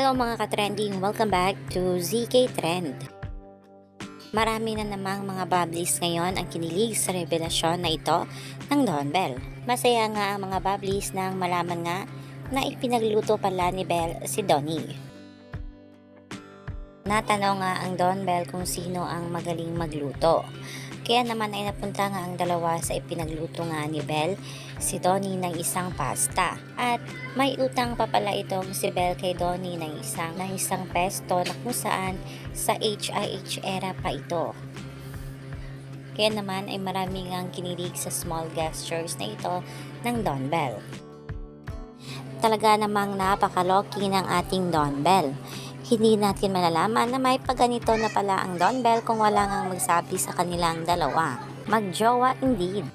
Hello mga ka-trending! Welcome back to ZK Trend. Marami na namang mga bubblies ngayon ang kinilig sa revelasyon na ito ng Don Bell. Masaya nga ang mga bubblies nang malaman nga na ipinagluto pala ni Bell si Donnie. Natanong nga ang Don Bell kung sino ang magaling magluto. Kaya naman ay napunta nga ang dalawa sa ipinagluto nga ni Bell, si Donnie ng isang pasta. At may utang pa pala itong si Bell kay Donnie ng isang pesto na kung saan sa HIH era pa ito. Kaya naman ay maraming ang kinilig sa small gestures na ito ng Don Bell. Talaga namang napakaloki ng ating Don Bell. Hindi natin malalaman na may pagganito na pala ang Don Bell kung wala ngang magsabi sa kanilang dalawa. Magjowa indeed.